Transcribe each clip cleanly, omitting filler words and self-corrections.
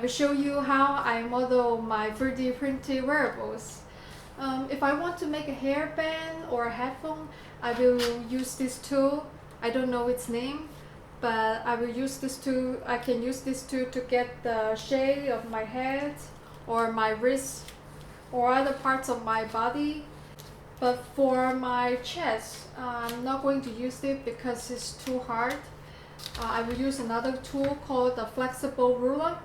will show you how I model my 3D printed wearables. If I want to make a hairband or a headphone, I will use this tool. I don't know its name, but I will use this tool. I can use this tool to get the shape of my head or my wrist or other parts of my body. But for my chest, I'm not going to use it because it's too hard. I will use another tool called the flexible ruler.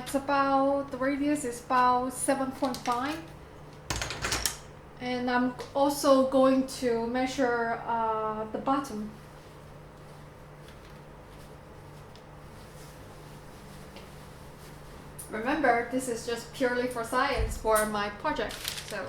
So the radius is about 7.5. And I'm also going to measure the bottom. Remember, this is just purely for science for my project, so.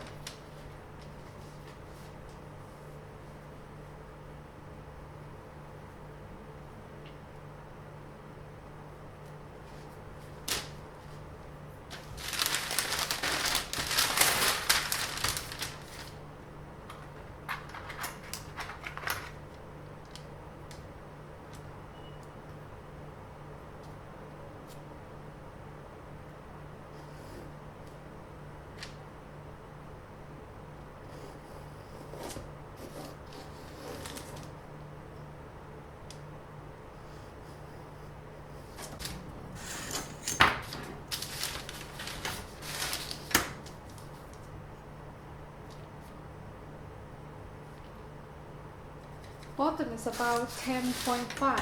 Bottom is about 10.5.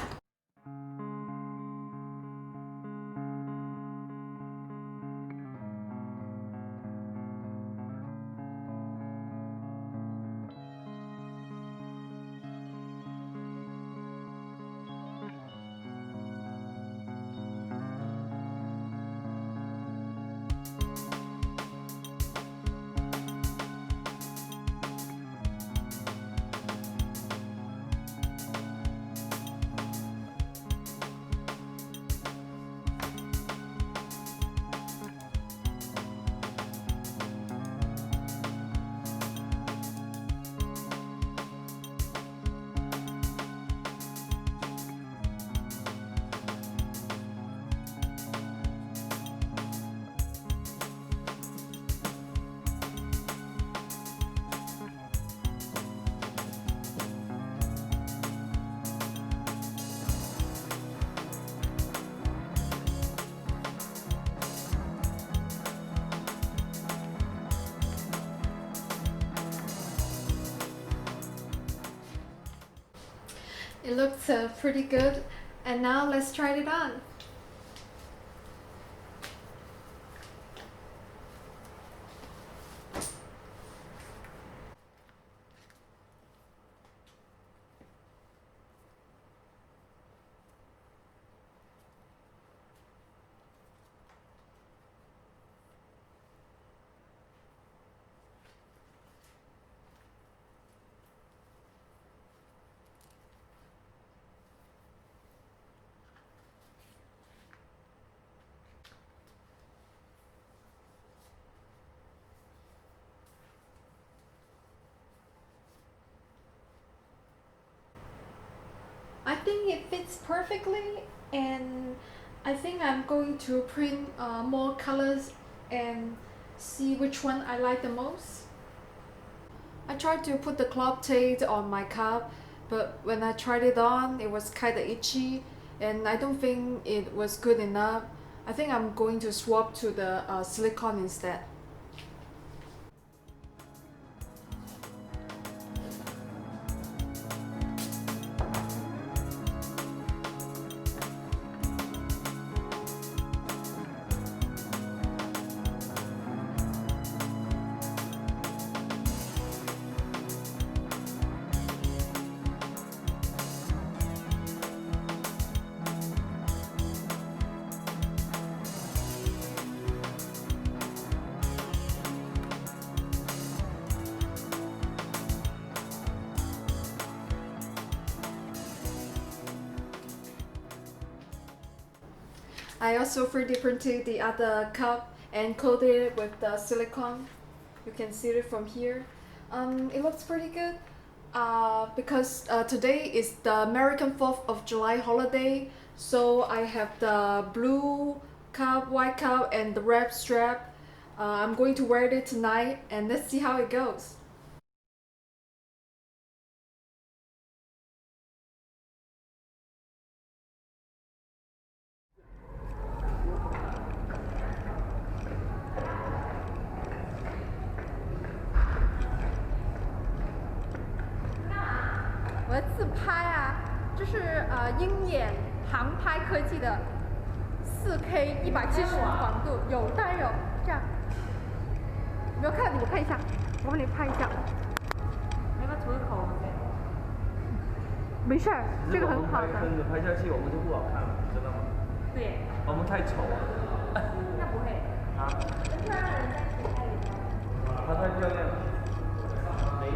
It looks pretty good, and now let's try it on. I think it fits perfectly. and I think I'm going to print more colors and see which one I like the most. I tried to put the cloth tape on my cup, but when I tried it on, it was kinda itchy, and I don't think it was good enough. I think I'm going to swap to the silicone instead. I also 3D printed the other cup and coated it with the silicone. You can see it from here. It looks pretty good because today is the American 4th of July holiday, so I have the blue cup, white cup, and the red strap. I'm going to wear it tonight, and let's see how it goes.我的自拍啊，这是鹰眼航拍科技的4K 170广度，有当然有，这样，有没有看？我看一下，我帮你拍一下。你要不要涂个口红？没事儿，这个很好的。跟着拍下去我们就不好看了，知道吗？对。我们太丑了。那不会。啊？那让人在谁拍里头？她太漂亮了，美女。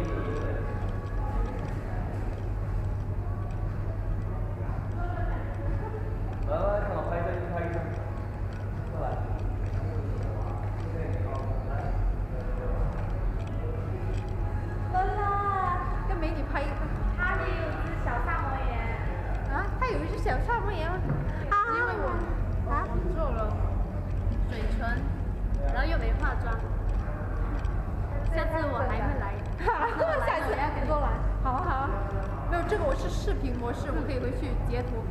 来，看我拍一下，拍一下，过来。乐乐，跟美女拍一个。他也有一只小萨摩耶。啊，他有一只小萨摩耶吗？啊。因为我做了嘴唇，然后又没化妆。下次我还会来。下次要跟过来。好啊好啊。没有这个我是视频模式，我可以回去截图。